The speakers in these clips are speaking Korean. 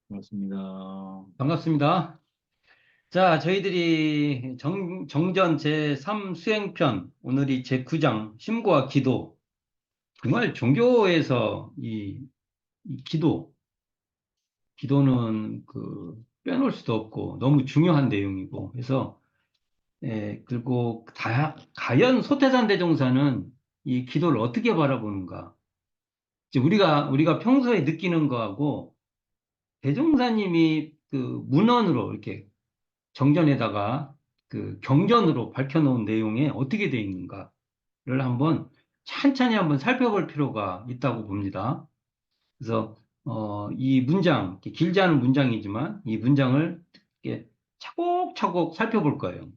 반갑습니다. 반갑습니다. 자, 저희들이 정전 제3 수행편, 오늘이 제9장, 심고와 기도. 정말 종교에서 이 기도는 빼놓을 수도 없고 너무 중요한 내용이고, 그래서, 그리고 과연 소태산 대종사는 이 기도를 어떻게 바라보는가. 이제 우리가 평소에 느끼는 거하고 대종사님이 문헌으로 이렇게 정전에다가 경전으로 밝혀놓은 내용에 어떻게 되어 있는가를 한번 찬찬히 한번 살펴볼 필요가 있다고 봅니다. 그래서 이 문장, 이렇게 길지 않은 문장이지만 이 문장을 이렇게 차곡차곡 살펴볼 거예요.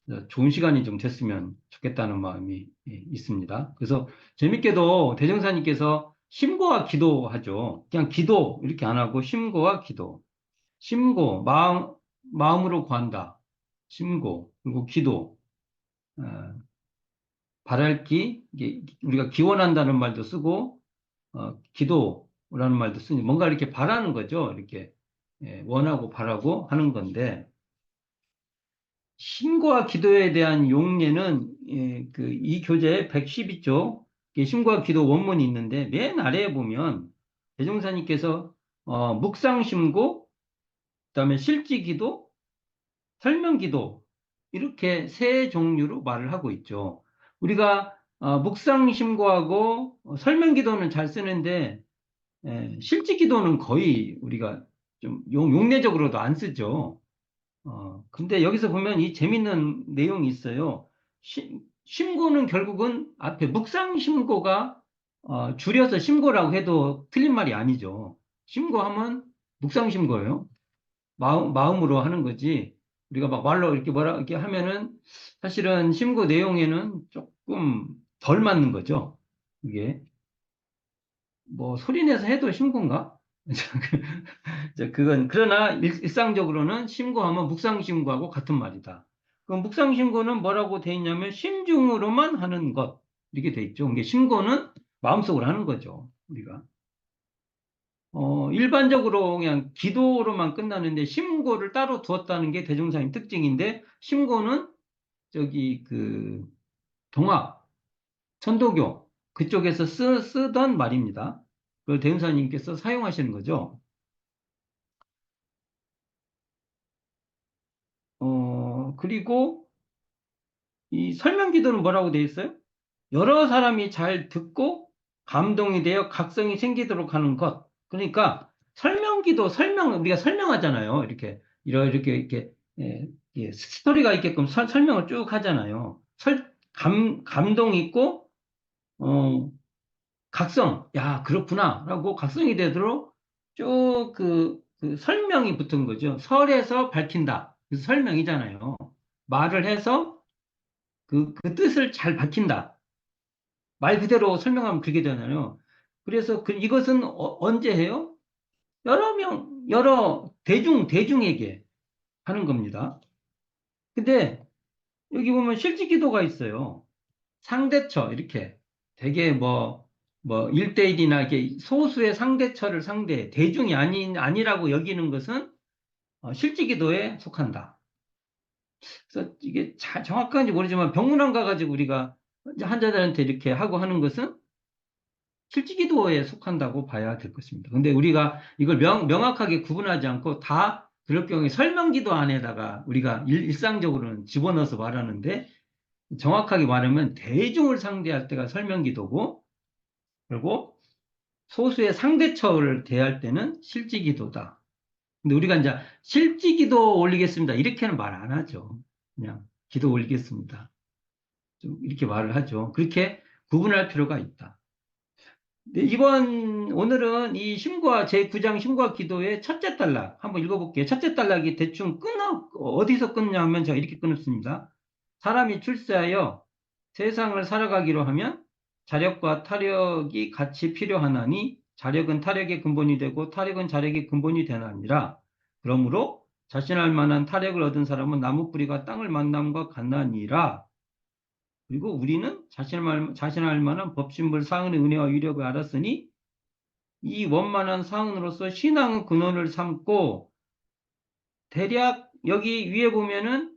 그래서 좋은 시간이 좀 됐으면 좋겠다는 마음이 있습니다. 그래서 재밌게도 대정사님께서 심고와 기도하죠. 그냥 기도 이렇게 안 하고 심고와 기도. 심고, 마음으로 구한다. 심고, 그리고 기도, 어, 바랄기, 이게 우리가 기원한다는 말도 쓰고, 기도라는 말도 쓰니, 뭔가 이렇게 바라는 거죠. 이렇게, 원하고 바라고 하는 건데, 심고와 기도에 대한 용례는, 이 교재 112쪽, 심고와 기도 원문이 있는데, 맨 아래에 보면, 대종사님께서, 묵상심고, 그다음에 실지기도, 설명기도 이렇게 세 종류로 말을 하고 있죠. 우리가 묵상심고하고 설명기도는 잘 쓰는데 실지기도는 거의 우리가 좀 용례적으로도 안 쓰죠. 근데 여기서 보면 이 재밌는 내용이 있어요. 심고는 결국은 앞에 묵상심고가 줄여서 심고라고 해도 틀린 말이 아니죠. 심고하면 묵상심고예요. 마음으로 하는 거지. 우리가 막 말로 이렇게 뭐라 이렇게 하면은 사실은 심고 내용에는 조금 덜 맞는 거죠. 이게 뭐 소리 내서 해도 심고인가? 그건 그러나 일상적으로는 심고하면 묵상심고하고 같은 말이다. 그럼 묵상심고는 뭐라고 돼 있냐면 심중으로만 하는 것 이렇게 돼 있죠. 이게 심고는 마음속으로 하는 거죠. 우리가. 일반적으로 그냥 기도로만 끝나는데 심고를 따로 두었다는 게 대종사님 특징인데 심고는 저기 동학, 천도교 그쪽에서 쓰던 말입니다. 그걸 대종사님께서 사용하시는 거죠. 그리고 이 설명 기도는 뭐라고 되어 있어요? 여러 사람이 잘 듣고 감동이 되어 각성이 생기도록 하는 것. 그러니까 설명기도 우리가 설명하잖아요. 이렇게 스토리가 있게끔 설명을 쭉 하잖아요. 감동 있고 어, 각성. 야, 그렇구나라고 각성이 되도록 쭉 그 설명이 붙은 거죠. 설에서 밝힌다. 그래서 설명이잖아요. 말을 해서 그 뜻을 잘 밝힌다. 말 그대로 설명하면 그게 되잖아요. 그래서 이것은 언제 해요? 여러 대중에게 하는 겁니다. 근데 여기 보면 실지기도가 있어요. 상대처, 이렇게. 되게 뭐 1대1이나 이렇게 소수의 상대처를 대중이 아니라고 여기는 것은 실지기도에 속한다. 그래서 이게 정확한지 모르지만 병문안 가가지고 우리가 환자들한테 이렇게 하고 하는 것은 실지기도에 속한다고 봐야 될 것입니다. 근데 우리가 이걸 명확하게 구분하지 않고 다 그럴 경우에 설명기도 안에다가 우리가 일상적으로는 집어넣어서 말하는데 정확하게 말하면 대중을 상대할 때가 설명기도고 그리고 소수의 상대처를 대할 때는 실지기도다. 근데 우리가 이제 실지기도 올리겠습니다. 이렇게는 말 안 하죠. 그냥 기도 올리겠습니다. 좀 이렇게 말을 하죠. 그렇게 구분할 필요가 있다. 네, 오늘은 이 신과 제9장 신과 기도의 첫째 단락 한번 읽어볼게요. 첫째 단락이 대충 어디서 끊냐면 제가 이렇게 끊었습니다. 사람이 출세하여 세상을 살아가기로 하면 자력과 타력이 같이 필요하나니 자력은 타력의 근본이 되고 타력은 자력의 근본이 되나니라. 그러므로 자신할 만한 타력을 얻은 사람은 나무 뿌리가 땅을 만남과 같나니라. 그리고 우리는 자신할 만한 법신불 사은의 은혜와 위력을 알았으니 이 원만한 사은으로서 신앙의 근원을 삼고 대략 여기 위에 보면은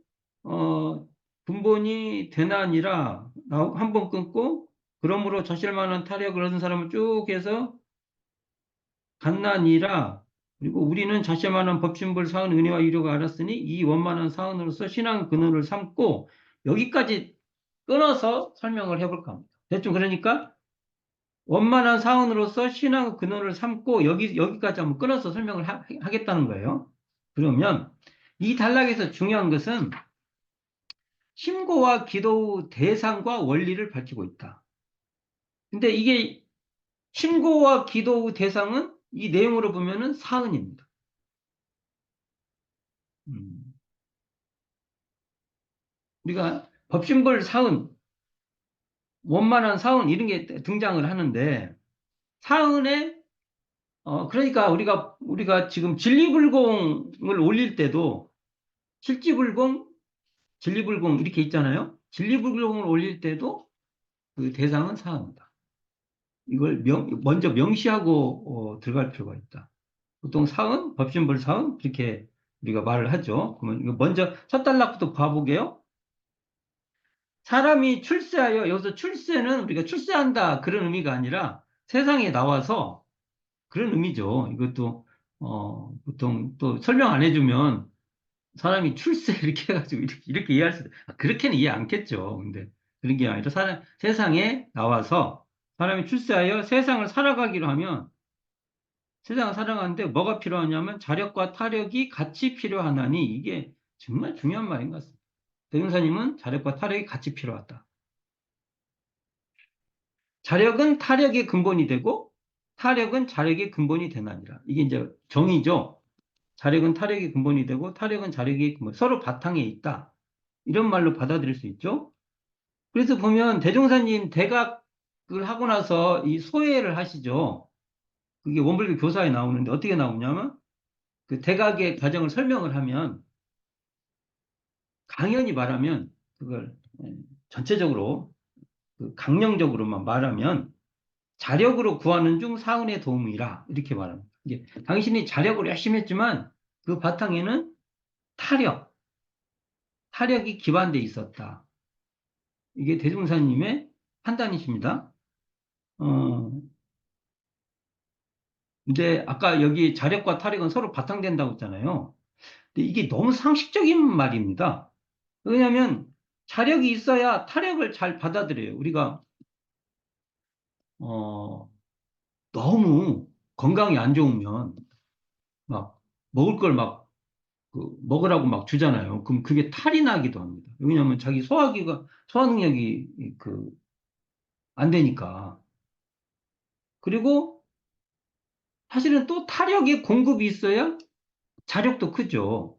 근본이 되나니라 한 번 끊고 그러므로 자실만한 타력을 얻은 사람을 쭉 해서 갔나니라 그리고 우리는 자실만한 법신불 사은 은혜와 위력을 알았으니 이 원만한 사은으로서 신앙의 근원을 삼고 여기까지 끊어서 설명을 해볼까 합니다. 대충 그러니까 원만한 사원으로서 신앙의 근원을 삼고 여기까지 한번 끊어서 설명을 하겠다는 거예요. 그러면 이 단락에서 중요한 것은 심고와 기도의 대상과 원리를 밝히고 있다. 근데 이게 심고와 기도의 대상은 이 내용으로 보면은 사은입니다. 우리가 법신벌 사은, 원만한 사은 이런 게 등장을 하는데 사은에 그러니까 우리가 지금 진리불공을 올릴 때도 실지불공, 진리불공 이렇게 있잖아요. 진리불공을 올릴 때도 그 대상은 사항이다. 이걸 먼저 명시하고 들어갈 필요가 있다. 보통 사은, 법신불 사은 이렇게 우리가 말을 하죠. 그러면 이거 먼저 첫 단락부터 봐보게요. 사람이 출세하여 여기서 출세는 우리가 출세한다 그런 의미가 아니라 세상에 나와서 그런 의미죠. 이것도 보통 또 설명 안 해주면 사람이 출세 이렇게 해가지고 이렇게 이해할 수도 그렇게는 이해 않겠죠. 근데 그런 게 아니라 세상에 나와서 사람이 출세하여 세상을 살아가기로 하면 세상을 살아가는데 뭐가 필요하냐면 자력과 타력이 같이 필요하나니 이게 정말 중요한 말인 것 같습니다. 대윤사님은 자력과 타력이 같이 필요하다. 자력은 타력의 근본이 되고 타력은 자력의 근본이 되나니라. 이게 이제 정의죠. 자력은 타력의 근본이 되고 타력은 자력의 근본. 서로 바탕에 있다. 이런 말로 받아들일 수 있죠. 그래서 보면 대종사님 대각을 하고 나서 이 소회를 하시죠. 그게 원불교 교사에 나오는데 어떻게 나오냐면 그 대각의 과정을 설명을 하면 강연히 말하면 그걸 전체적으로 그 강령적으로만 말하면 자력으로 구하는 중 사은의 도움이라 이렇게 말합니다. 이게 당신이 자력으로 열심히 했지만 그 바탕에는 타력이 기반돼 있었다. 이게 대종사님의 판단이십니다. 어, 근데 아까 여기 자력과 타력은 서로 바탕된다고 했잖아요. 근데 이게 너무 상식적인 말입니다. 왜냐하면 자력이 있어야 타력을 잘 받아들여요. 우리가 어, 너무 건강이 안 좋으면 막 먹을 걸 막 먹으라고 막 주잖아요. 그럼 그게 탈이 나기도 합니다. 왜냐하면 자기 소화 능력이 안 되니까. 그리고 사실은 또 타력의 공급이 있어야 자력도 크죠.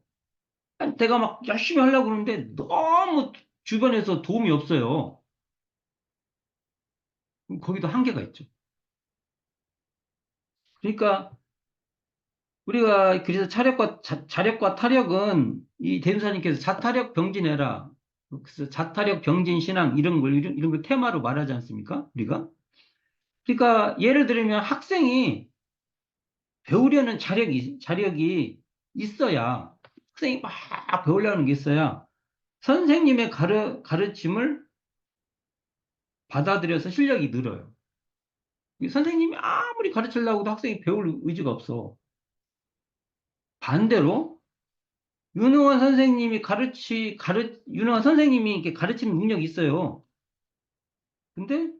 아니, 내가 막 열심히 하려고 그러는데 너무 주변에서 도움이 없어요. 그럼 거기도 한계가 있죠. 그러니까 우리가 그래서 자력과 타력은 이 대두사님께서 자타력 병진해라. 그래서 자타력 병진 신앙 이런 걸 테마로 말하지 않습니까? 우리가. 그러니까 예를 들면 학생이 배우려는 자력이 있어야 학생이 막 배우려는 게 있어야 선생님의 가르침을 받아들여서 실력이 늘어요. 선생님이 아무리 가르치려고 해도 학생이 배울 의지가 없어. 반대로 유능한 선생님이 이렇게 가르치는 능력이 있어요. 근데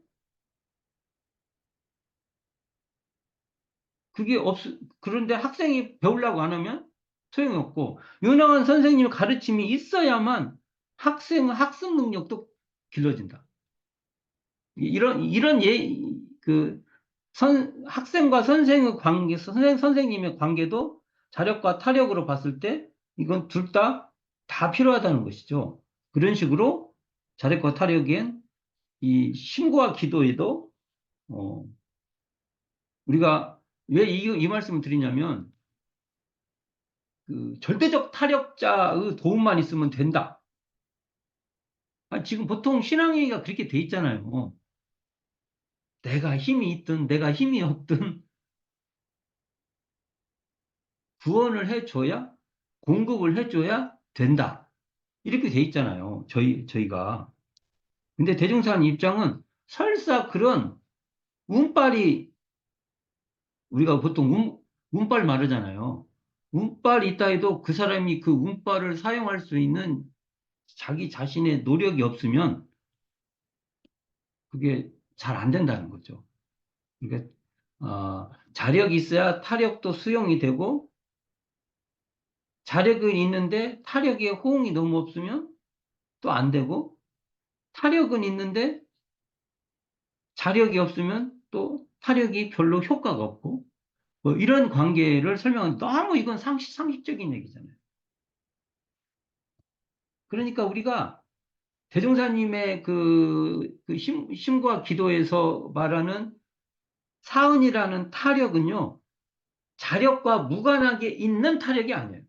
그런데 학생이 배우려고 안 하면 소용이 없고, 유능한 선생님의 가르침이 있어야만 학생의 학습 능력도 길러진다. 이런 학생과 선생의 관계, 선생님의 관계도 자력과 타력으로 봤을 때 이건 둘 다 필요하다는 것이죠. 그런 식으로 자력과 타력엔 이 신고와 기도에도 어, 우리가 왜 이 말씀을 드리냐면 그 절대적 타력자의 도움만 있으면 된다. 지금 보통 신앙행위가 그렇게 돼 있잖아요. 내가 힘이 있든 내가 힘이 없든 구원을 해줘야, 공급을 해줘야 된다. 이렇게 돼 있잖아요. 저희가. 근데 대종사님 입장은 설사 그런 운빨이, 우리가 보통 운빨 말하잖아요. 운빨이 있다 해도 그 사람이 그 운빨을 사용할 수 있는 자기 자신의 노력이 없으면 그게 잘 안 된다는 거죠. 그러니까 자력이 있어야 타력도 수용이 되고, 자력은 있는데 타력에 호응이 너무 없으면 또 안 되고, 타력은 있는데 자력이 없으면 또 타력이 별로 효과가 없고, 뭐 이런 관계를 설명하는, 너무 이건 상식적인 얘기잖아요. 그러니까 우리가 대종사님의 그 심과 기도에서 말하는 사은이라는 타력은요, 자력과 무관하게 있는 타력이 아니에요.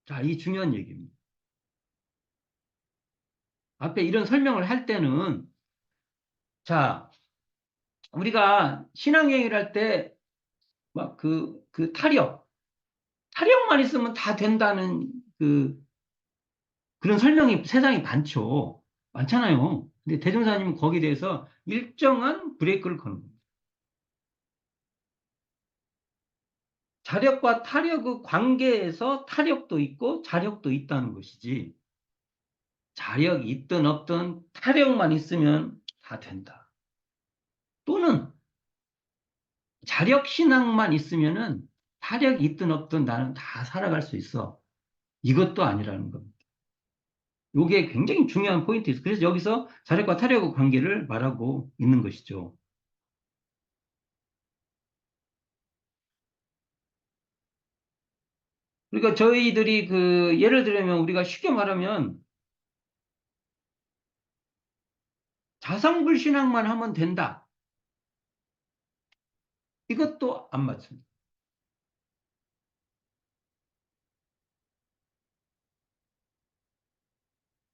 자, 이 중요한 얘기입니다. 앞에 이런 설명을 할 때는, 자, 우리가 신앙여행을 할 때, 막 그 타력만 있으면 다 된다는 그런 설명이 세상에 많죠. 많잖아요. 근데 대종사님은 거기에 대해서 일정한 브레이크를 거는 거예요. 자력과 타력의 관계에서 타력도 있고 자력도 있다는 것이지, 자력이 있든 없든 타력만 있으면 다 된다. 또는 자력 신앙만 있으면은 타력이 있든 없든 나는 다 살아갈 수 있어. 이것도 아니라는 겁니다. 이게 굉장히 중요한 포인트예요. 그래서 여기서 자력과 타력의 관계를 말하고 있는 것이죠. 그러니까 저희들이 예를 들면 우리가 쉽게 말하면 자성불신앙만 하면 된다. 이것도 안 맞습니다.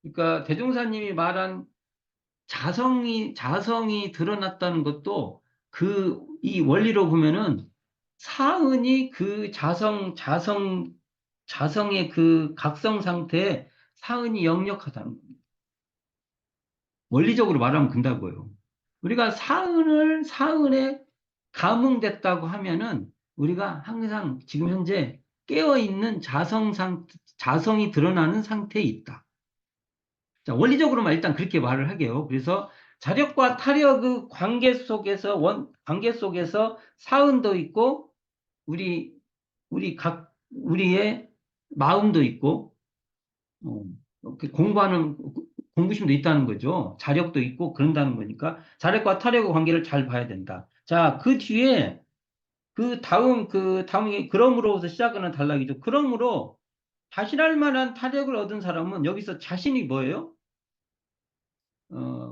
그러니까 대종사님이 말한 자성이 드러났다는 것도 이 원리로 보면은 사은이 그 자성의 그 각성 상태에 사은이 역력하다는 겁니다. 원리적으로 말하면 된다고요. 우리가 사은에 감흥됐다고 하면은 우리가 항상 지금 현재 깨어있는 자성이 드러나는 상태에 있다. 자, 원리적으로만 일단 그렇게 말을 하게요. 그래서 자력과 타력의 관계 속에서 사은도 있고, 우리, 우리의 마음도 있고, 어, 이렇게 공부심도 있다는 거죠. 자력도 있고, 그런다는 거니까, 자력과 타력의 관계를 잘 봐야 된다. 자, 그 뒤에, 다음이, 그러므로부터 시작하는 단락이죠. 그러므로, 자신할 만한 타력을 얻은 사람은 여기서 자신이 뭐예요?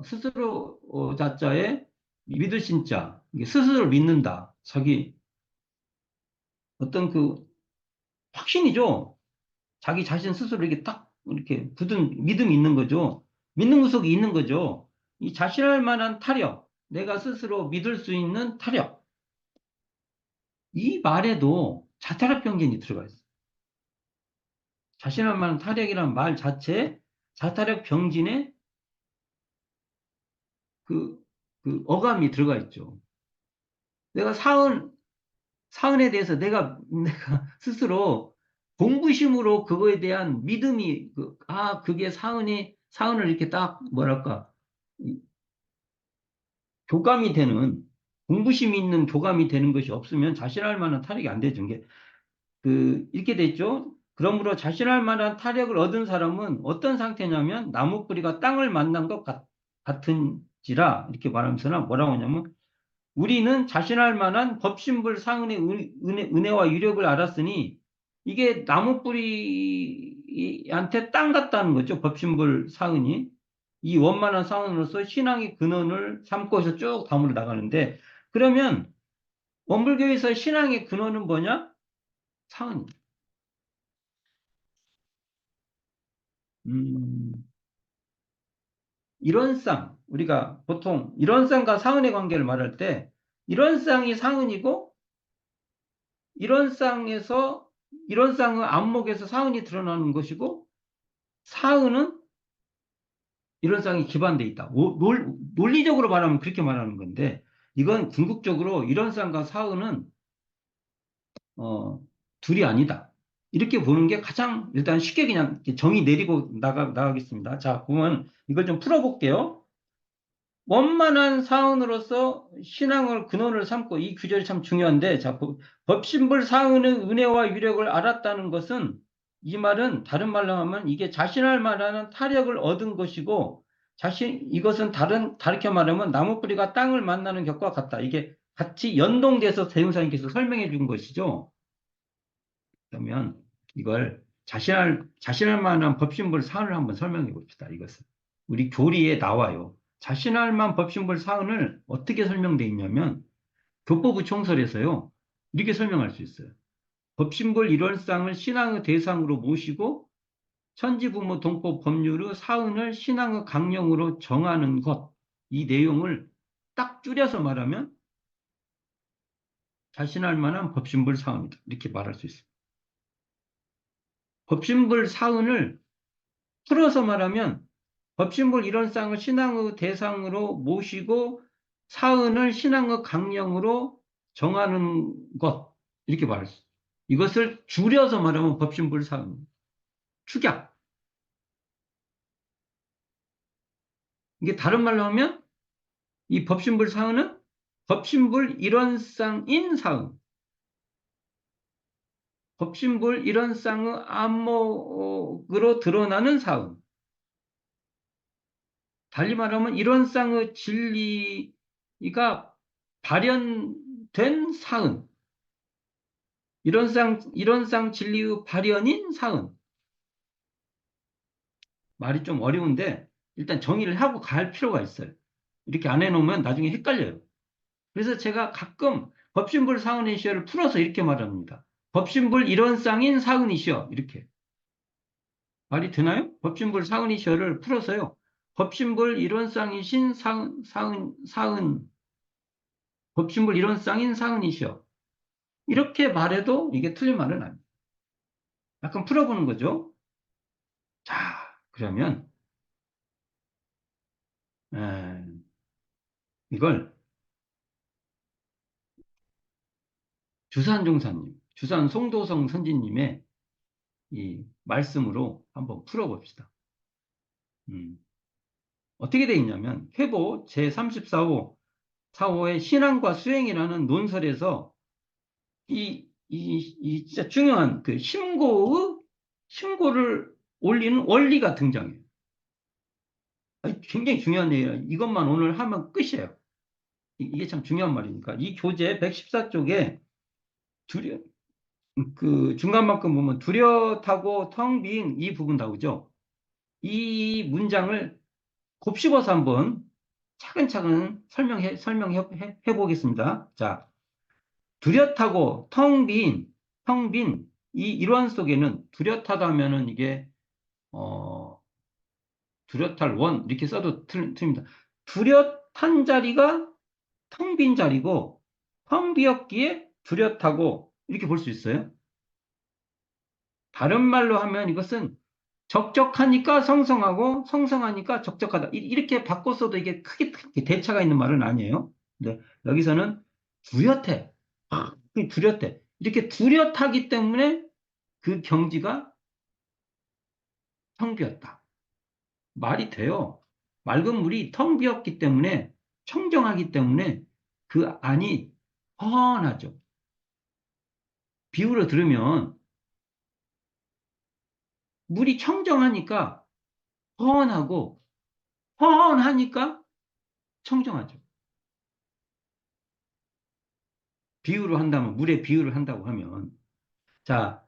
스스로 자자에 믿으신 자, 이게 스스로를 믿는다. 자기 어떤 확신이죠. 자기 자신 스스로 이렇게 딱 이렇게 굳은 믿음이 있는 거죠. 믿는 구석이 있는 거죠. 이 자신할 만한 타력, 내가 스스로 믿을 수 있는 타력, 이 말에도 자타력 병진이 들어가 있어요. 자신할 만한 타력이라는 말 자체에 자타력 병진의 그, 그 어감이 들어가 있죠. 내가 사은에 대해서 내가 스스로 공부심으로 그거에 대한 믿음이, 그게 사은을 이렇게 딱, 뭐랄까, 이 교감이 되는, 공부심이 있는 교감이 되는 것이 없으면 자신할 만한 타력이 안 되죠. 이게, 이렇게 됐죠. 그러므로 자신할 만한 타력을 얻은 사람은 어떤 상태냐면, 나무뿌리가 땅을 만난 것 같은지라, 이렇게 말하면서 뭐라고 하냐면, 우리는 자신할 만한 법신불 상은의 은혜와 유력을 알았으니 이게 나무 뿌리한테 땅 같다는 거죠. 법신불 상은이. 이 원만한 상은으로서 신앙의 근원을 삼고서 쭉 다물어 나가는데, 그러면 원불교에서 신앙의 근원은 뭐냐? 상은. 음, 이런 쌍, 우리가 보통 이런 쌍과 사은의 관계를 말할 때 이런 쌍이 사은이고 이런 쌍에서 이런 쌍은 안목에서 사은이 드러나는 것이고 사은은 이런 쌍이 기반돼 있다. 논리적으로 말하면 그렇게 말하는 건데 이건 궁극적으로 이런 쌍과 사은은 어, 둘이 아니다. 이렇게 보는 게 가장 일단 쉽게 그냥 정의 내리고 나가겠습니다. 자, 보면 이걸 좀 풀어볼게요. 원만한 사원으로서 신앙을 근원을 삼고 이 규절이 참 중요한데 자, 법신불 사은의 은혜와 위력을 알았다는 것은 이 말은 다른 말로 하면 이게 자신할 만한 타력을 얻은 것이고 이것은 다르게 말하면 나무뿌리가 땅을 만나는 격과 같다. 이게 같이 연동돼서 대명사님께서 설명해 준 것이죠. 그러면 이걸 자신할 만한 법신불 사은을 한번 설명해 봅시다. 이것을. 우리 교리에 나와요. 자신할 만한 법신불 사은을 어떻게 설명되어 있냐면 교법부 총설에서요. 이렇게 설명할 수 있어요. 법신불 일원상을 신앙의 대상으로 모시고 천지부모 동법 법률의 사은을 신앙의 강령으로 정하는 것. 이 내용을 딱 줄여서 말하면 자신할 만한 법신불 사은이다. 이렇게 말할 수 있어요. 법신불 사은을 풀어서 말하면 법신불 일원상을 신앙의 대상으로 모시고 사은을 신앙의 강령으로 정하는 것 이렇게 말했어. 이것을 줄여서 말하면 법신불 사은 축약. 이게 다른 말로 하면 이 법신불 사은은 법신불 일원상인 사은, 법신불 일원상의 안목으로 드러나는 사은. 달리 말하면 일원상의 진리가 발현된 사은. 이론상 진리의 발현인 사은. 말이 좀 어려운데 일단 정의를 하고 갈 필요가 있어요. 이렇게 안 해놓으면 나중에 헷갈려요. 그래서 제가 가끔 법신불 사은이시여를 풀어서 이렇게 말합니다. 법신불 이론상인 사은이시여 이렇게. 말이 되나요? 법신불 사은이시여를 풀어서요. 법신불 이론상이신 사은, 법신불 이론상인 사은이시여. 이렇게 말해도 이게 틀린 말은 아니에요. 약간 풀어보는 거죠. 자, 그러면 이걸 주산종사님, 주산 송도성 선지님의 이 말씀으로 한번 풀어봅시다. 어떻게 되어 있냐면 회보 제34호 4호의 신앙과 수행이라는 논설에서 이 진짜 중요한 그 신고를 올리는 원리가 등장해요. 굉장히 중요한 얘기예요. 이것만 오늘 하면 끝이에요. 이게 참 중요한 말이니까. 이 교재 114쪽에 그 중간만큼 보면 뚜렷하고 텅 빈 이 부분 나오죠. 이 문장을 곱씹어서 한번 차근차근 설명해 보겠습니다. 자, 뚜렷하고 텅 빈 이 일환 속에는 뚜렷하다 하면은 이게 뚜렷할 원 이렇게 써도 틀립니다. 뚜렷한 자리가 텅 빈 자리고 텅 비었기에 뚜렷하고 이렇게 볼 수 있어요. 다른 말로 하면 이것은 적적하니까 성성하고 성성하니까 적적하다. 이렇게 바꿨어도 이게 크게 대차가 있는 말은 아니에요. 근데 여기서는 뚜렷해. 뚜렷해. 이렇게 뚜렷하기 때문에 그 경지가 텅 비었다. 말이 돼요. 맑은 물이 텅 비었기 때문에 청정하기 때문에 그 안이 훤하죠. 비유로 들으면 물이 청정하니까 훤하고 훤하니까 청정하죠. 비유를 한다면, 물의 비유를 한다고 하면. 자,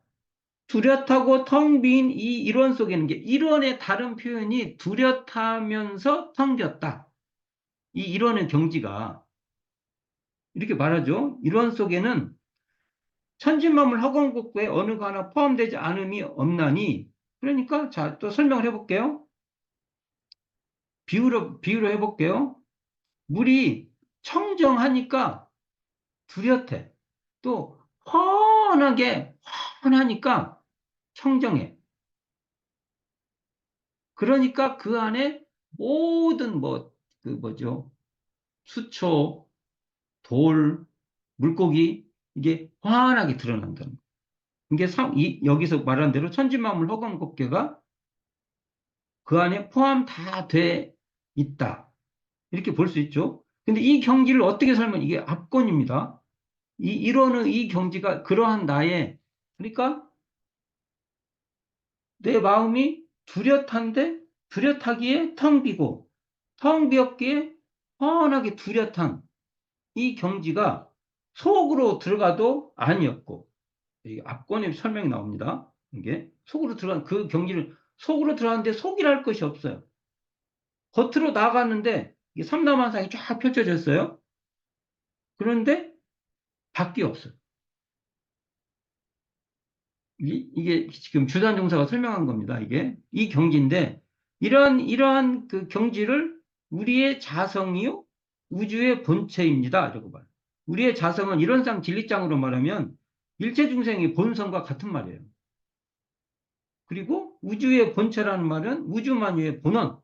뚜렷하고 텅 빈 이 일원 속에는 게 일원의 다른 표현이 뚜렷하면서 텅 비었다. 이 일원의 경지가 이렇게 말하죠. 일원 속에는 천진만물 허공국구에 어느 거 하나 포함되지 않음이 없나니 그러니까 자, 또 설명을 해볼게요. 비유로 해볼게요. 물이 청정하니까 뚜렷해. 또 환하니까 청정해. 그러니까 그 안에 모든 그 뭐죠? 수초, 돌, 물고기 이게 환하게 드러난다는 거예요. 이게 여기서 말한 대로 천지만물 허공법계가 그 안에 포함 다 돼 있다. 이렇게 볼 수 있죠. 근데 이 경지를 어떻게 설명, 이게 압권입니다. 이론의 이 경지가 그러한 그러니까 내 마음이 뚜렷한데 뚜렷하기에 텅 비고 텅 비었기에 훤하게 뚜렷한 이 경지가 속으로 들어가도 아니었고 이 압권의 설명이 나옵니다. 이게 속으로 들어간 그 경지를 속으로 들어갔는데 속이랄 것이 없어요. 겉으로 나갔는데 이게 삼라만상이 쫙 펼쳐졌어요. 그런데 밖이 없어요. 이게 지금 주단종사가 설명한 겁니다. 이게 이 경지인데 이러한 그 경지를 우리의 자성이요 우주의 본체입니다. 이러고 봐요. 우리의 자성은 이론상 진리장으로 말하면 일체 중생의 본성과 같은 말이에요. 그리고 우주의 본체라는 말은 우주만유의 본원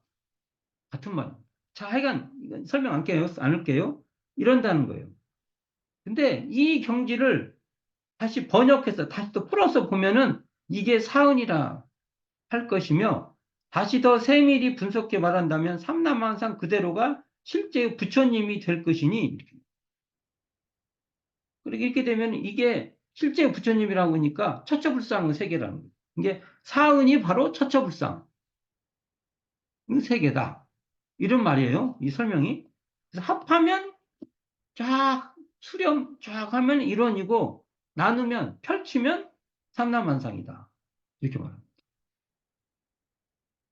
같은 말입니다. 자, 하여간 이건 설명 안 할게요. 이런다는 거예요. 근데 이 경지를 다시 번역해서 다시 또 풀어서 보면은 이게 사은이라 할 것이며 다시 더 세밀히 분석해 말한다면 삼라만상 그대로가 실제 부처님이 될 것이니 이렇게 되면 이게 실제 부처님이라고 하니까 처처불상의 세계라는 거예요. 이게 사은이 바로 처처불상의 세계다. 이런 말이에요. 이 설명이. 그래서 합하면 쫙 수렴 쫙 하면 일원이고 나누면 펼치면 삼라만상이다. 이렇게 말합니다.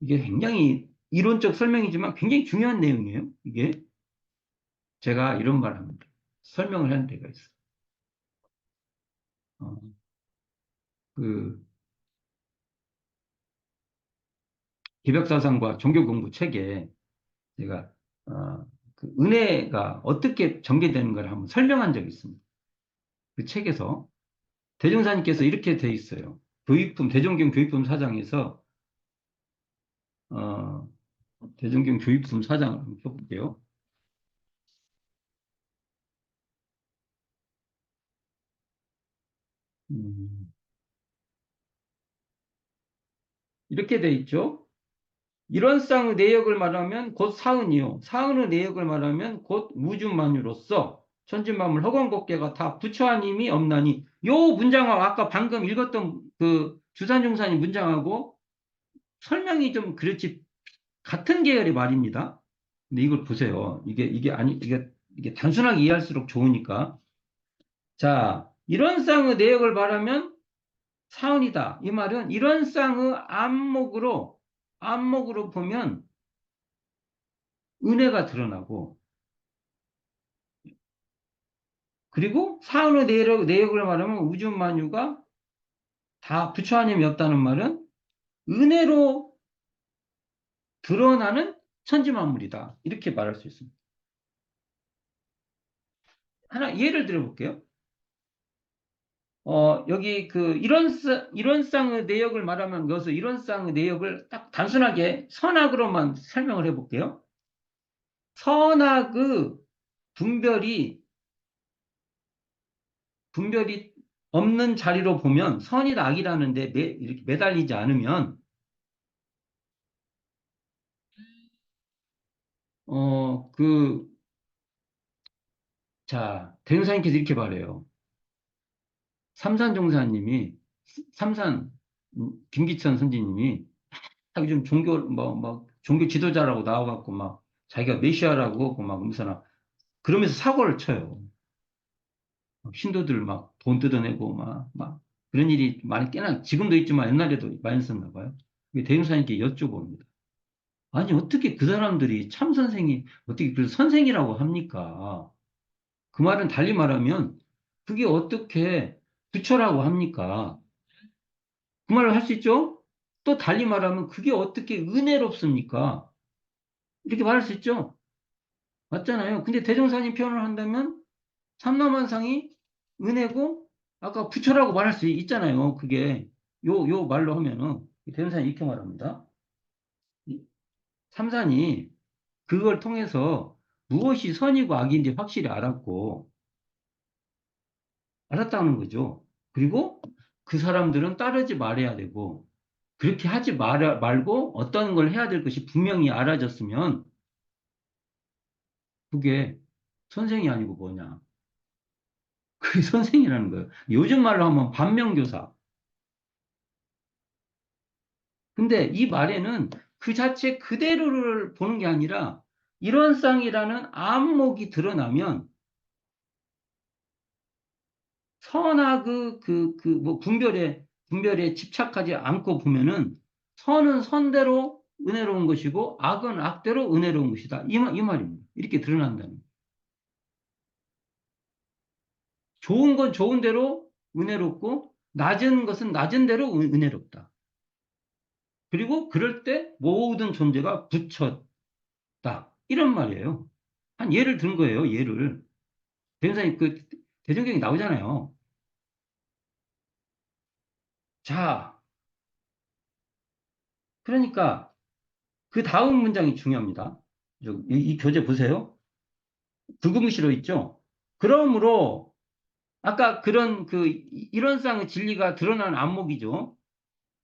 이게 굉장히 이론적 설명이지만 굉장히 중요한 내용이에요. 이게 제가 이런 말 합니다. 설명을 하는 데가 있어요. 어, 그 기백사상과 종교공부 책에 제가 그 은혜가 어떻게 전개되는 걸 한번 설명한 적이 있습니다. 그 책에서 대종사님께서 이렇게 돼 있어요. 대종경 교육품 사장에서 어, 대종경 교육품 사장을 한번 펴볼게요. 음, 이렇게 돼 있죠. 이론상의 내역을 말하면 곧 사은이요. 사은의 내역을 말하면 곧 우주만유로서 천지만물 허공법계가 다 부처님이 없나니 요 문장하고 아까 방금 읽었던 그 주산종사님 문장하고 설명이 좀 그렇지 같은 계열의 말입니다. 근데 이걸 보세요. 이게 단순하게 이해할수록 좋으니까. 자, 이론상의 내역을 말하면 사은이다. 이 말은 이론상의 안목으로 보면 은혜가 드러나고 그리고 사은의 내역을 말하면 우주만유가 다 부처 아님이 없다는 말은 은혜로 드러나는 천지만물이다. 이렇게 말할 수 있습니다. 하나 예를 들어볼게요. 여기 그 이론상의 내역을 말하면 여기서 이론상의 내역을 딱 단순하게 선악으로만 설명을 해볼게요. 선악의 분별이 분별이 없는 자리로 보면 선이다 악이라는데 이렇게 매달리지 않으면 어, 그, 대흥사님께서 이렇게 말해요. 삼산종사님이, 삼산, 김기천 선지님이, 요즘 종교 지도자라고 나와갖고 막, 자기가 메시아라고 하고 막, 그러면서 사고를 쳐요. 신도들 막 돈 뜯어내고 그런 일이 많이 꽤나 지금도 있지만 옛날에도 많이 있었나 봐요. 대흥사님께 여쭤봅니다. 아니, 어떻게 그 사람들이 참 선생이, 어떻게 그 선생이라고 합니까? 그 말은 달리 말하면 그게 어떻게 부처라고 합니까? 그 말을 할 수 있죠? 또 달리 말하면 그게 어떻게 은혜롭습니까? 이렇게 말할 수 있죠. 맞잖아요. 근데 대종사님 표현을 한다면 삼라만상이 은혜고 아까 부처라고 말할 수 있잖아요. 그게 요 말로 하면은 대종사님 이렇게 말합니다. 이 삼산이 그걸 통해서 무엇이 선이고 악인지 확실히 알았다는 거죠. 그리고 그 사람들은 따르지 말아야 되고 그렇게 하지 말고 어떤 걸 해야 될 것이 분명히 알아졌으면 그게 선생이 아니고 뭐냐. 그게 선생이라는 거예요. 요즘 말로 하면 반면교사. 근데 이 말에는 그 자체 그대로를 보는 게 아니라 일원상이라는 안목이 드러나면 선악의 뭐 분별에 집착하지 않고 보면은 선은 선대로 은혜로운 것이고 악은 악대로 은혜로운 것이다. 이 말입니다. 이렇게 드러난다는. 좋은 건 좋은 대로 은혜롭고 낮은 것은 낮은 대로 은혜롭다. 그리고 그럴 때 모든 존재가 부처다. 이런 말이에요. 한 예를 든 거예요. 예를. 대전사님 그 대전경이 나오잖아요. 자, 그러니까 그 다음 문장이 중요합니다. 이 교재 보세요. 붉은 글씨로 있죠. 그러므로 아까 그런 그 이론상의 진리가 드러난 안목이죠.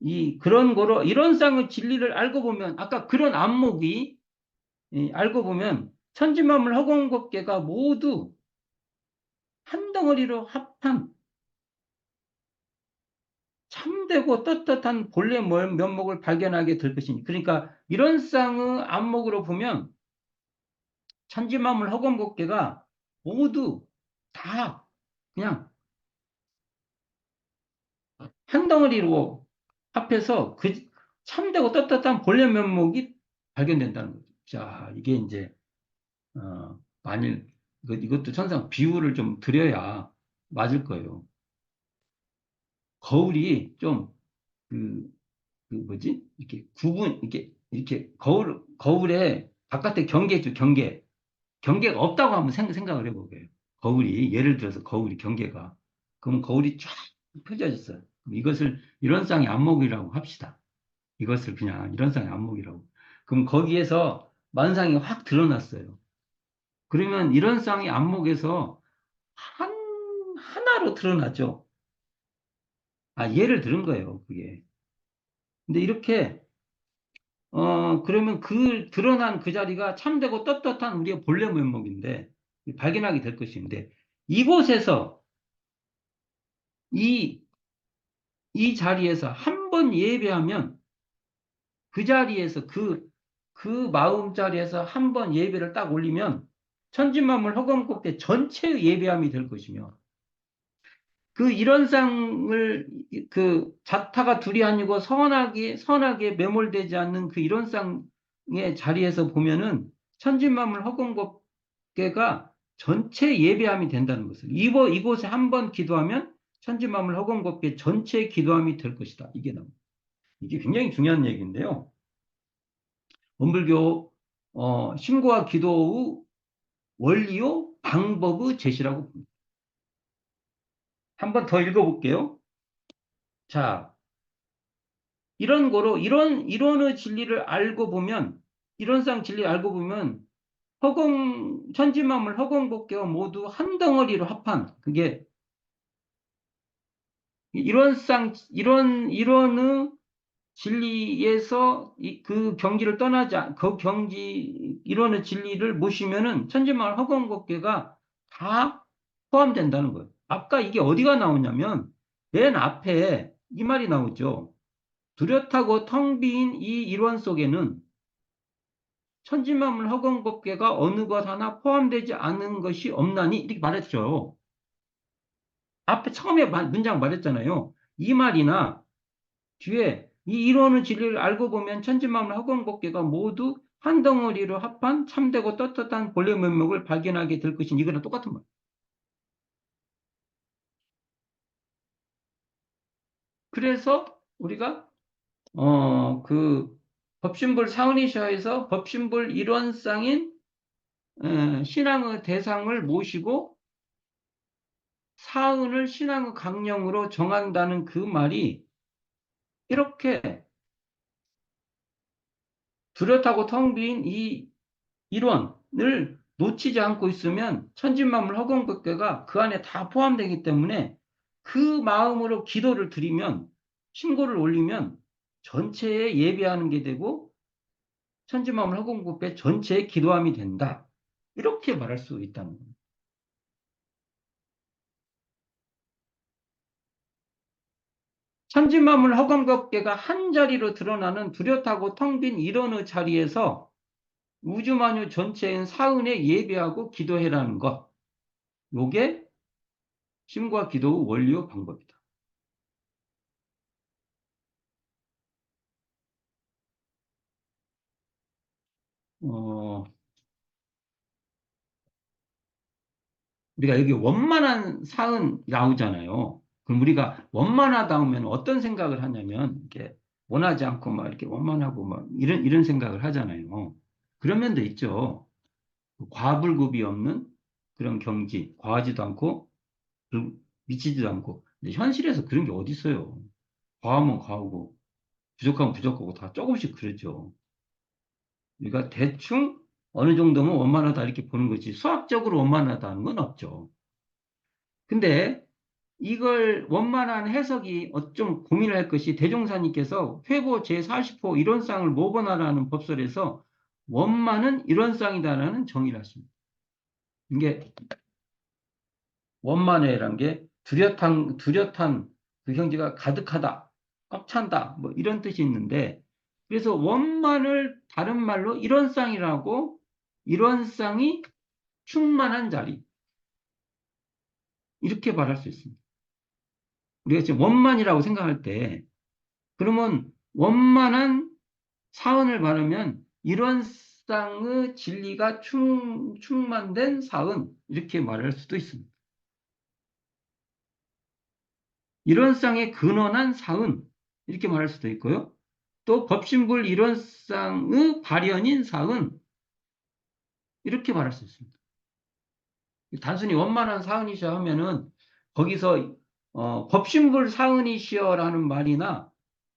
이 그런 거로 이론상의 진리를 알고 보면 아까 그런 안목이 알고 보면 천지만물 허공법계가 모두 한 덩어리로 합한 참되고 떳떳한 본래 면목을 발견하게 될 것이니. 그러니까 이런 쌍의 안목으로 보면 천지만물 허공법계가 모두 다 그냥 한 덩어리로 합해서 그 참되고 떳떳한 본래 면목이 발견된다는 거죠. 자, 이게 이제 만일 이것도 천상 비유를 좀 드려야 맞을 거예요. 거울이 좀 그, 그 뭐지? 이렇게 이렇게 거울에 바깥에 경계죠, 경계. 경계가 없다고 한번 생각을 해보게요. 거울이, 예를 들어서 거울이 경계가. 그럼 거울이 쫙 펴져 있어요. 그럼 이것을 일원상의 안목이라고 합시다. 이것을 그냥 일원상의 안목이라고. 그럼 거기에서 만상이 확 드러났어요. 그러면 일원상의 안목에서 한, 하나로 드러나죠. 아, 예를 들은 거예요, 그게. 근데 이렇게 그러면 그 드러난 그 자리가 참되고 떳떳한 우리의 본래 면목인데, 발견하게 될 것인데, 이곳에서, 이, 이 자리에서 한 번 예배하면, 그 자리에서, 그 마음 자리에서 한 번 예배를 딱 올리면, 천지만물 허공법계 전체의 예배함이 될 것이며, 그 이론상을, 그 자타가 둘이 아니고 선하게 매몰되지 않는 그 이론상의 자리에서 보면은, 천지만물 허공법계가 전체 예배함이 된다는 것을. 이곳에 한 번 기도하면 천지만물 허공법계 전체 기도함이 될 것이다. 이게 굉장히 중요한 얘기인데요. 원불교 신고와 기도의 원리요 방법의 제시라고 봅니다. 한 번 더 읽어볼게요. 자, 이런 거로 이론의 진리를 알고 보면 이론상 진리를 알고 보면 천지만물 허공법계와 모두 한 덩어리로 합한 그게 이론의 진리에서 그 경지를 그 경지 이론의 진리를 모시면은 천지만물 허공법계가 다 포함된다는 거예요. 아까 이게 어디가 나오냐면 맨 앞에 이 말이 나오죠. 뚜렷하고 텅 빈 이 이론 속에는 천지만물 허공법계가 어느 것 하나 포함되지 않은 것이 없나니 이렇게 말했죠. 앞에 처음에 문장 말했잖아요. 이 말이나 뒤에 이 이론의 진리를 알고 보면 천지만물 허공법계가 모두 한 덩어리로 합한 참되고 떳떳한 본래 면목을 발견하게 될 것인 이거랑 똑같은 말. 그래서 우리가 그 법신불 사은이셔에서 법신불 일원상인 신앙의 대상을 모시고 사은을 신앙의 강령으로 정한다는 그 말이 이렇게 뚜렷하고 텅 빈 이 일원을 놓치지 않고 있으면 천진만물 허공법계가 그 안에 다 포함되기 때문에 그 마음으로 기도를 드리면 신고를 올리면 전체에 예배하는 게 되고 천지만물 허공법계 전체에 기도함이 된다. 이렇게 말할 수 있다는 겁니다. 천지만물 허공법계가 한 자리로 드러나는 뚜렷하고 텅 빈 일원의 자리에서 우주만유 전체인 사은에 예배하고 기도해라는 것. 요게 심과 기도의 원리와 방법이다. 어, 우리가 여기 원만한 사은 나오잖아요. 그럼 우리가 원만하다 하면 어떤 생각을 하냐면, 이렇게 원하지 않고 막 이렇게 원만하고 막 이런 생각을 하잖아요. 그런 면도 있죠. 과불급이 없는 그런 경지, 과하지도 않고, 미치지도 않고. 근데 현실에서 그런 게 어디 있어요? 과하면 과하고, 부족하면 부족하고 다 조금씩 그러죠. 우리가 대충 어느 정도면 원만하다 이렇게 보는 거지 수학적으로 원만하다는 건 없죠. 근데 이걸 원만한 해석이 좀 고민을 할 것이 대종사님께서 회보 제40호 이론상을 모본하라는 법설에서 원만은 이론상이다라는 정의를 하십니다. 이게 원만해란 게 뚜렷한 그 형제가 가득하다, 꽉 찬다, 뭐 이런 뜻이 있는데 그래서 원만을 다른 말로 일원상이라고 일원상이 충만한 자리 이렇게 말할 수 있습니다. 우리가 지금 원만이라고 생각할 때 그러면 원만한 사은을 말하면 일원상의 진리가 충만된 사은 이렇게 말할 수도 있습니다. 일원상의 근원한 사은 이렇게 말할 수도 있고요. 또 법신불 일원상의 발현인 사은 이렇게 말할 수 있습니다. 단순히 원만한 사은이셔 하면은 거기서 법신불 사은이시여라는 말이나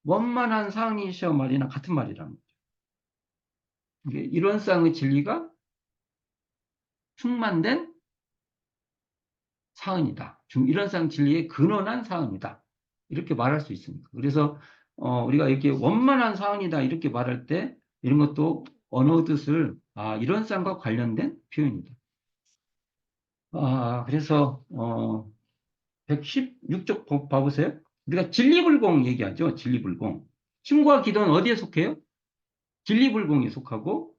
원만한 사은이시여 말이나 같은 말이라는 거죠. 이게 일원상의 진리가 충만된 사은이다. 일원상 진리의 근원한 사은이다. 이렇게 말할 수 있습니다. 그래서 우리가 이렇게 원만한 사은이다 이렇게 말할 때 이런 것도 언어 뜻을 일원상과 관련된 표현이다. 그래서 116쪽 봐보세요. 우리가 진리불공 얘기하죠. 진리불공. 침과 기도는 어디에 속해요? 진리불공에 속하고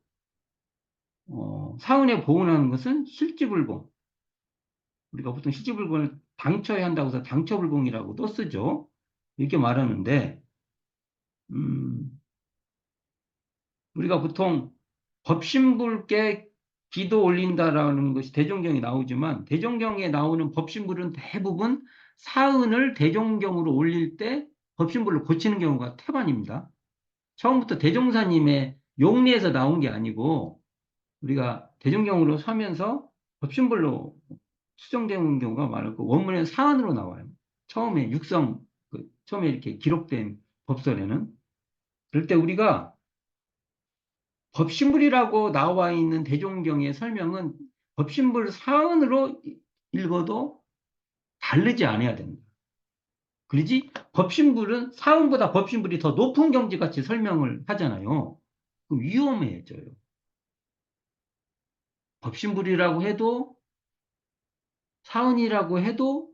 사은에 보은하는 것은 실지불공. 우리가 보통 실지불공을 당처에 한다고 해서 당처불공이라고도 쓰죠. 이렇게 말하는데 우리가 보통 법신불께 기도 올린다라는 것이 대종경에 나오지만 대종경에 나오는 법신불은 대부분 사은을 대종경으로 올릴 때 법신불로 고치는 경우가 태반입니다. 처음부터 대종사님의 용례에서 나온 게 아니고 우리가 대종경으로 서면서 법신불로 수정되는 경우가 많고 원문에는 사안으로 나와요. 처음에 처음에 이렇게 기록된 법설에는. 그럴 때 우리가 법신불이라고 나와 있는 대종경의 설명은 법신불 사안으로 읽어도 다르지 않아야 됩니다. 그러지 법신불은 사안보다 법신불이 더 높은 경지 같이 설명을 하잖아요. 그럼 위험해져요. 법신불이라고 해도 사은이라고 해도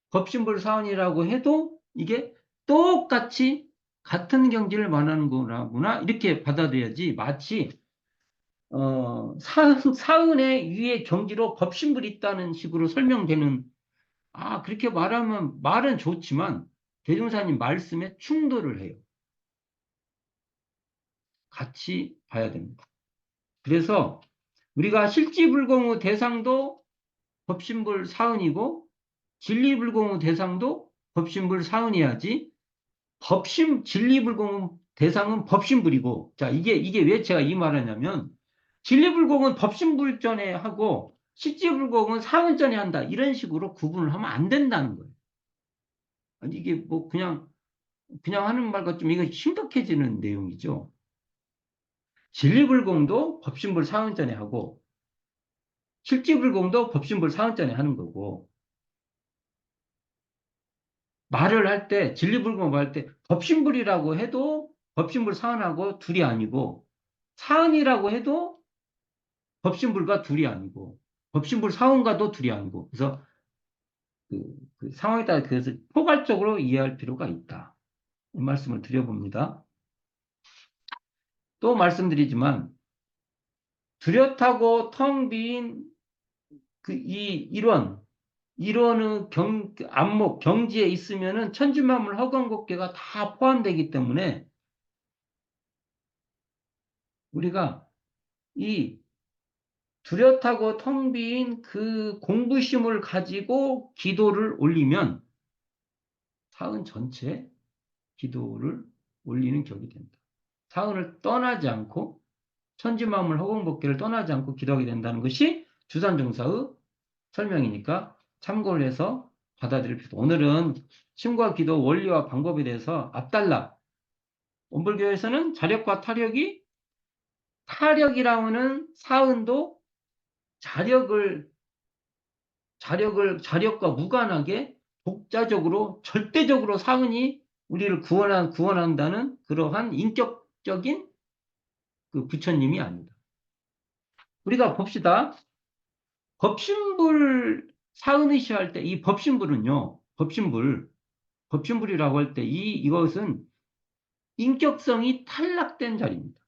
법신불 사은이라고 해도 이게 똑같이 같은 경지를 말하는 거구나 이렇게 받아들여야지 마치 사은의 위에 경지로 법신불이 있다는 식으로 설명되는 그렇게 말하면 말은 좋지만 대종사님 말씀에 충돌을 해요. 같이 봐야 됩니다. 그래서 우리가 실지불공의 대상도 법신불 사은이고 진리불공의 대상도 법신불 사은이야지 진리불공 대상은 법신불이고, 자, 이게 왜 제가 이 말을 하냐면, 진리불공은 법신불전에 하고, 실지불공은 사은전에 한다. 이런 식으로 구분을 하면 안 된다는 거예요. 아니, 이게 뭐 그냥 하는 말 같지만 이건 심각해지는 내용이죠. 진리불공도 법신불 사은전에 하고, 실지불공도 법신불 사은전에 하는 거고, 말을 할 때, 진리불공 말할 때, 법신불이라고 해도 법신불 사은하고 둘이 아니고, 사은이라고 해도 법신불과 둘이 아니고, 법신불 사은과도 둘이 아니고, 그래서 그 상황에 따라 그것을 포괄적으로 이해할 필요가 있다. 이 말씀을 드려봅니다. 또 말씀드리지만, 뚜렷하고 텅 빈 이 이론의 안목, 경지에 있으면은 천지만물 허경곡계가 다 포함되기 때문에 우리가 이 뚜렷하고 텅 빈 그 공부심을 가지고 기도를 올리면 사은 전체 기도를 올리는 격이 된다. 사은을 떠나지 않고 천지만물 허공법계를 떠나지 않고 기도하게 된다는 것이 주산종사의 설명이니까 참고를 해서 받아들일 필요. 오늘은 심과 기도 원리와 방법에 대해서 앞달라. 원불교에서는 자력과 타력이라는 사은도 자력과 무관하게 독자적으로 절대적으로 사은이 우리를 구원한다는 그러한 인격적인 그 부처님이 아니다. 우리가 봅시다. 법신불 사은의시 할 때 이 법신불은요. 법신불이라고 할 때 이것은 인격성이 탈락된 자리입니다.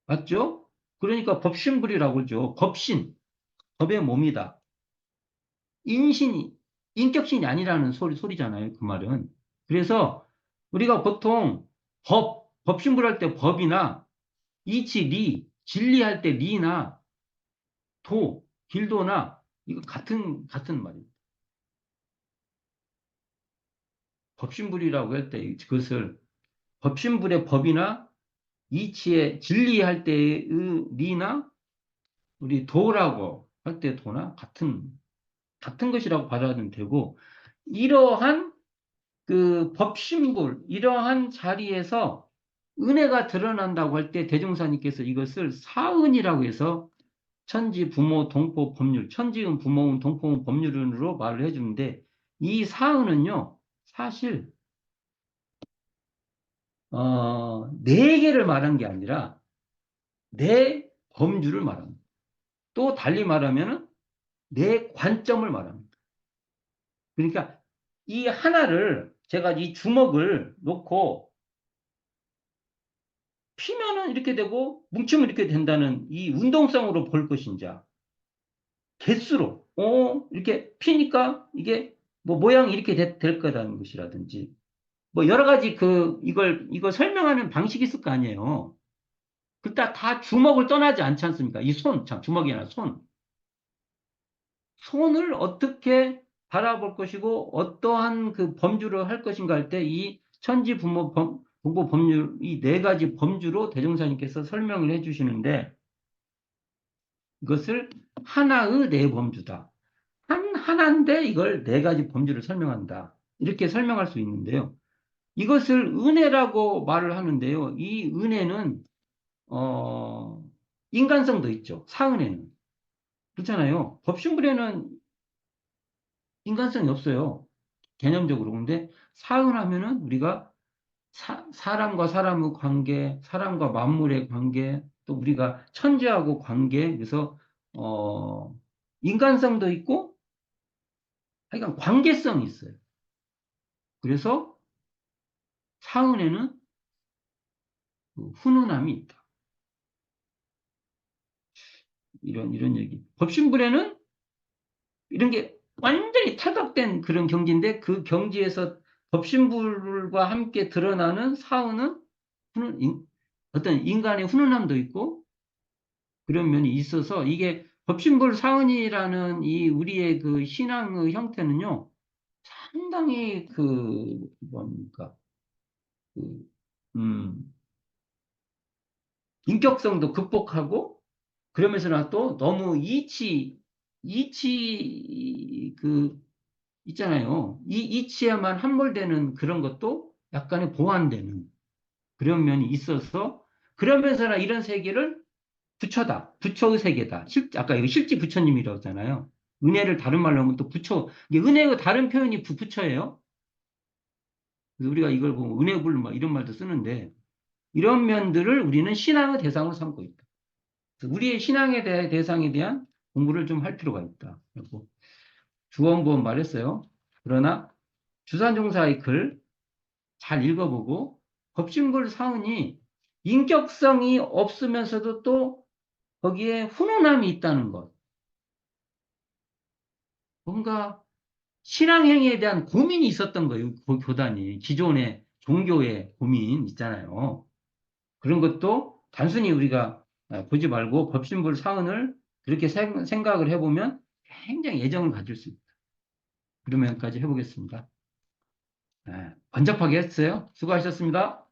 맞죠? 그러니까 법신불이라고 그러죠. 법의 몸이다. 인신이, 인격신이 아니라는 소리잖아요. 그 말은. 그래서 우리가 보통 법신불할 때 법이나 진리할 때 리나 길도나 이거 같은 말입니다. 법신불이라고 할 때 그것을 법신불의 법이나 이치의 진리할 때의 리나 우리 도라고 할 때 도나 같은 것이라고 받아들이면 되고 이러한 그 법신불 이러한 자리에서 은혜가 드러난다고 할 때 대종사님께서 이것을 사은이라고 해서 천지 부모 동포 법률 천지은 부모은 동포은 법률은으로 말을 해주는데 이 사은은요 사실 네 개를 말한 게 아니라 네 범주를 말합니다. 또 달리 말하면 네 관점을 말합니다. 그러니까 이 하나를 제가 이 주먹을 놓고 피면은 이렇게 되고 뭉치면 이렇게 된다는 이 운동성으로 볼 것인지 개수로 이렇게 피니까 이게 뭐 모양이 이렇게 될 거라는 것이라든지 뭐 여러 가지 이걸 설명하는 방식이 있을 거 아니에요. 그러니까 다 주먹을 떠나지 않지 않습니까? 참 주먹이 아니라 손을 어떻게 바라볼 것이고 어떠한 그 범주를 할 것인가 할 때 이 천지 부모 법률 이 네 가지 범주로 대종사님께서 설명을 해주시는데 이것을 하나의 네 범주다. 하나인데 이걸 네 가지 범주를 설명한다. 이렇게 설명할 수 있는데요. 이것을 은혜라고 말을 하는데요. 이 은혜는 어, 인간성도 있죠. 사은혜는. 그렇잖아요. 법신불에는 인간성이 없어요. 개념적으로. 근데 사은하면은 우리가 사람과 사람의 관계, 사람과 만물의 관계, 또 우리가 천지하고 관계, 그래서, 인간성도 있고, 하여간 관계성이 있어요. 그래서 사은에는 그 훈훈함이 있다. 이런 얘기. 법신불에는 이런 게 완전히 탈각된 그런 경지인데 그 경지에서 법신불과 함께 드러나는 사은은 어떤 인간의 훈훈함도 있고 그런 면이 있어서 이게 법신불 사은이라는 이 우리의 그 신앙의 형태는요 상당히 그 뭡니까 그 음, 인격성도 극복하고, 그러면서나 또 너무 있잖아요. 이치에만 함몰되는 그런 것도 약간의 보완되는 그런 면이 있어서, 그러면서나 이런 세계를 부처다. 부처의 세계다. 아까 이거 실지 부처님이라고 했잖아요. 은혜를 다른 말로 하면 또 부처. 이게 은혜의 다른 표현이 부처예요. 그래서 우리가 이걸 보면 은혜불 막 이런 말도 쓰는데, 이런 면들을 우리는 신앙의 대상으로 삼고 있다. 그래서 우리의 신앙의 대상에 대한 공부를 좀 할 필요가 있다. 그리고 주원보험 말했어요. 그러나 주산종사의 글 잘 읽어보고 법신불 사은이 인격성이 없으면서도 또 거기에 훈훈함이 있다는 것. 뭔가 신앙행위에 대한 고민이 있었던 거예요. 교단이. 기존의 종교의 고민 있잖아요. 그런 것도 단순히 우리가 보지 말고 법신불 사언을 그렇게 생각을 해보면 굉장히 애정을 가질 수 있다. 그러면까지 해보겠습니다. 번잡하게 했어요. 수고하셨습니다.